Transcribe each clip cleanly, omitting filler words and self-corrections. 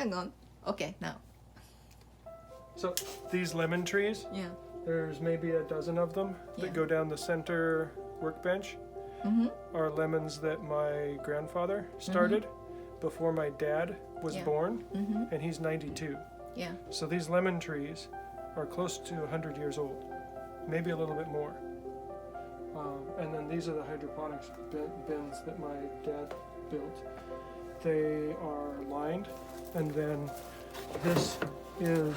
Hang on. Okay, now. So these lemon trees, Yeah. there's maybe a dozen of them that Yeah. go down the center workbench, are lemons that my grandfather started before my dad was Yeah. born, and he's 92. Yeah. So these lemon trees are close to 100 years old, maybe a little bit more. And then these are the hydroponics bins that my dad built. They are lined, and then this is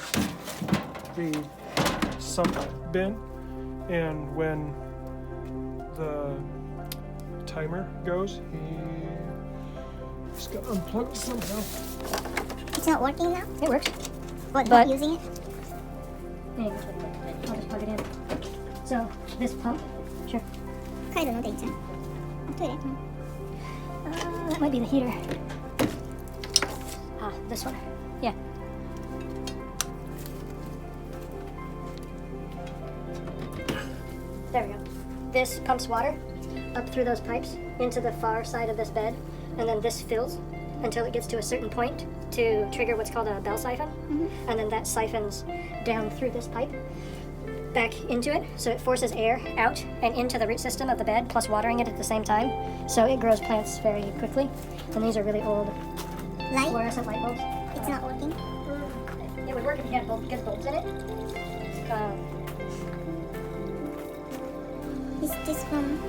the sump bin, and when the timer goes, he's got unplugged somehow. It's not working now? It works. What, But- not using it? Yeah, I'll just plug it in. So this pump, sure. 帰るのでいいじゃん。あ、トイレ？ That might be the heater. This one. Yeah. There we go. This pumps water up through those pipes into the far side of this bed, and then this fills until it gets to a certain point to trigger what's called a bell siphon, and then that siphons down through this pipe back into it, so it forces air out and into the root system of the bed, plus watering it at the same time, so it grows plants very quickly. And these are really old Light? fluorescent light bulbs. It's not working? It would work if you had good bulbs in it. Is this from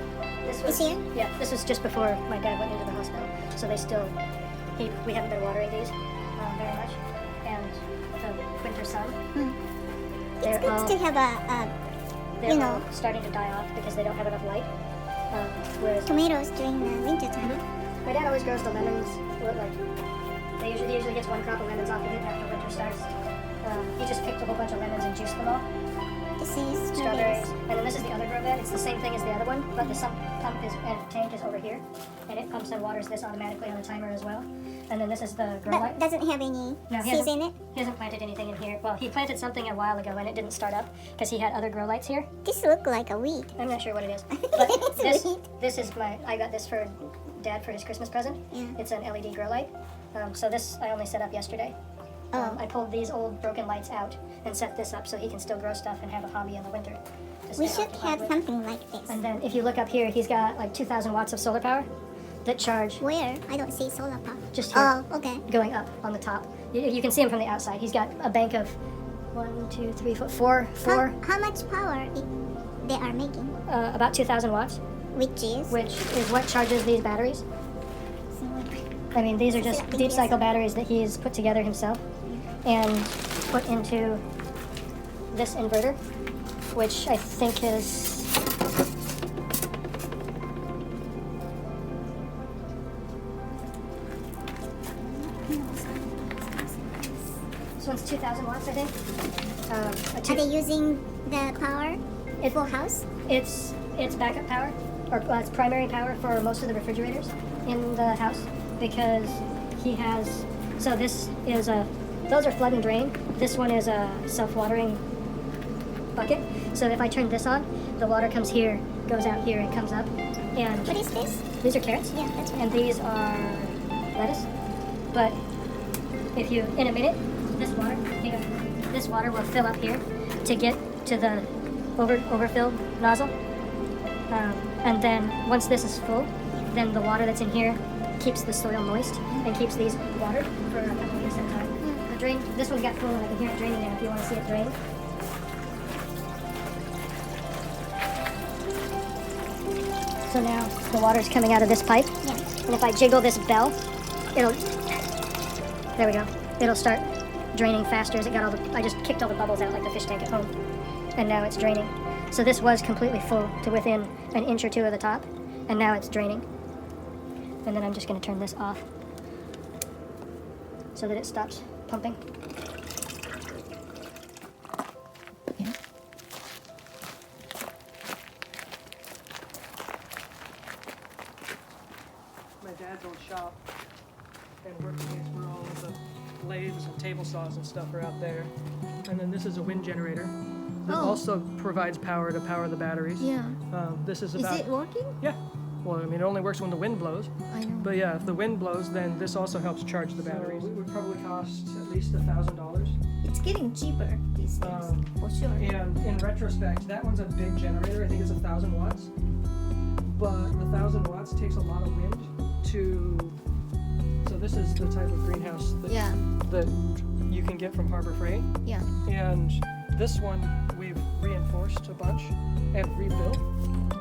This this was year? Yeah, this was just before my dad went into the hospital, so they still we haven't been watering these very much, and the winter sun. It's They're good all- to have They're you all know, starting to die off because they don't have enough light. Whereas tomatoes during the winter time. my dad always grows the lemons. Like he usually gets one crop of lemons off of it after winter starts. He just picked a whole bunch of lemons and juiced them all. This is Strawberries. strawberries. And then this is the other grow bed. It's the same thing as the other one, but the sump pump and tank is over here, and it pumps and waters this automatically on a timer as well. And then this is the grow But light. doesn't have any No, he seeds hasn't. in it. He hasn't planted anything in here. Well, he planted something a while ago and it didn't start up because he had other grow lights here. This look like a weed. I'm not sure what it is. But It's a weed. this is I got this for Dad for his Christmas present. Yeah. It's an LED grow light. So this I only set up yesterday. Oh. I pulled these old broken lights out and set this up so he can still grow stuff and have a hobby in the winter. to We stay should occupied have with. something like this. And then if you look up here, he's got like 2,000 watts of solar power that charge Where? I don't see solar power. just here, Oh, okay. going up on the top. You can see him from the outside. He's got a bank of 1, 2, 3, 4, How much power they are making? about 2,000 watts, Which is? which is what charges these batteries. I mean, these are just deep cycle batteries that he's put together himself and put into this inverter, which I think is this one's 2,000 watts, I think. Are they using the power full house? It's backup power, or it's primary power for most of the refrigerators in the house because he has. So this is those are flood and drain. This one is a self-watering bucket. So if I turn this on, the water comes here, goes out here, and comes up. And What is this? these are carrots. Yeah, that's right. And these are lettuce. But if you, in a minute, this water will fill up here to get to the overfill nozzle. And then once this is full, then the water that's in here keeps the soil moist and keeps these watered for a couple weeks at a time. The drain, this one got full and I can hear it draining now if you want to see it drain. So now the water's coming out of this pipe. Yeah. And if I jiggle this bell, there we go. It'll start draining faster as it got all the, I just kicked all the bubbles out like the fish tank at home. And now it's draining. So this was completely full to within an inch or two of the top, and now it's draining. And then I'm just gonna turn this off so that it stops pumping. My dad's old shop and workplace where all of the lathes and table saws and stuff are out there. And then this is a wind generator that Oh. also provides power to power the batteries. Yeah. This is Is about it working? yeah. Well, I mean, it only works when the wind blows. I know. But yeah, if the wind blows, then this also helps charge the batteries. So it would probably cost at least $1,000. It's getting cheaper these days, for sure. And in retrospect, that one's a big generator. I think it's 1,000 watts. But 1,000 watts takes a lot of wind to. So this is the type of greenhouse that that you can get from Harbor Freight. Yeah. And this one we've reinforced a bunch and rebuilt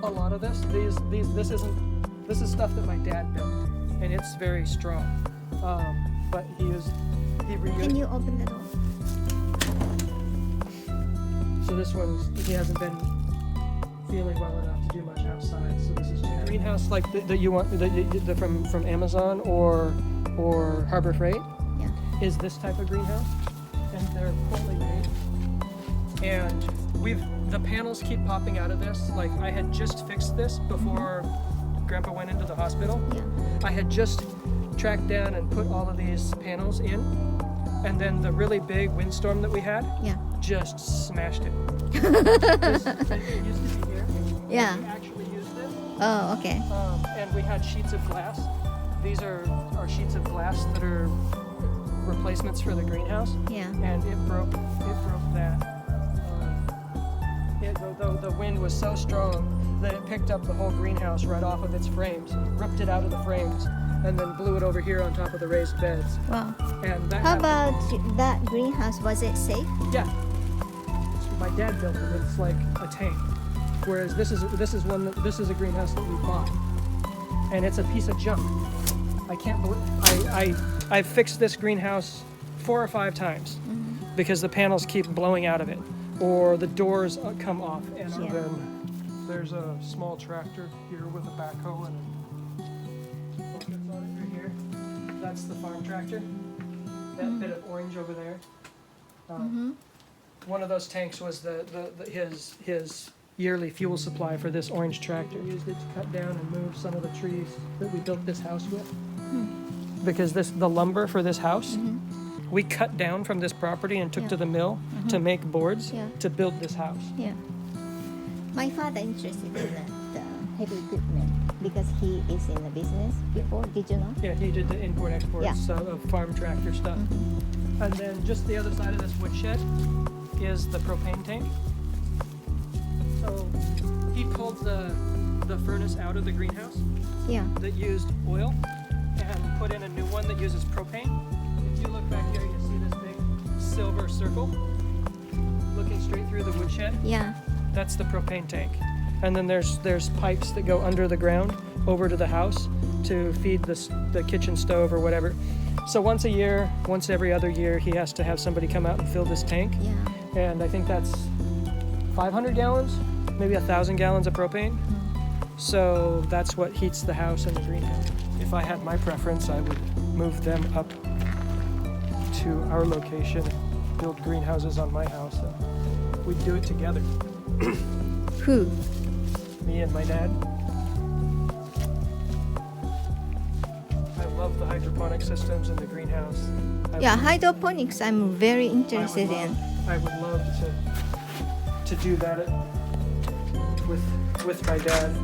a lot of this. This is stuff that my dad built, and it's very strong. But he reused. Can you open the door? So this he hasn't been feeling well enough to do much outside. So this is just greenhouse like that you want from Amazon or Harbor Freight. Yeah. Is this type of greenhouse, and they're fully made. And the panels keep popping out of this. Like I had just fixed this before Grandpa went into the hospital. Yeah. I had just tracked down and put all of these panels in, and then the really big windstorm that we had just smashed it. This used to be here. Yeah. We actually used it. Oh, okay. And we had sheets of glass. These are sheets of glass that are replacements for the greenhouse. Yeah. And it broke that. The wind was so strong that it picked up the whole greenhouse right off of its frames, ripped it out of the frames, and then blew it over here on top of the raised beds. Wow. And that How happened. about that greenhouse? Was it safe? Yeah. My dad built it. It's like a tank. Whereas this is a greenhouse that we bought, and it's a piece of junk. I can't believe I fixed this greenhouse 4 or 5 times because the panels keep blowing out of it, or the doors come off. And then there's a small tractor here with a backhoe and buckets on it right here. That's the farm tractor. That bit of orange over there. One of those tanks was his yearly fuel supply for this orange tractor. We used it to cut down and move some of the trees that we built this house with. Because the lumber for this house, we cut down from this property and took to the mill to make boards to build this house. Yeah. My father interested in the heavy equipment because he is in the business before. Did you know? Yeah, he did the import-exports of farm tractor stuff. And then just the other side of this woodshed is the propane tank. So he pulled the furnace out of the greenhouse that used oil and put in a new one that uses propane. If you look back here, you see this big silver circle looking straight through the woodshed. Yeah. That's the propane tank. And then there's pipes that go under the ground over to the house to feed the kitchen stove or whatever. So once a year, once every other year, he has to have somebody come out and fill this tank. Yeah. And I think that's 500 gallons, maybe 1,000 gallons of propane. So that's what heats the house and the greenhouse. If I had my preference, I would move them up to our location, build greenhouses on my house, and we'd do it together. Who? Me and my dad. I love the hydroponic systems in the greenhouse. Hydroponics I'm very interested in. I would love to do that with my dad.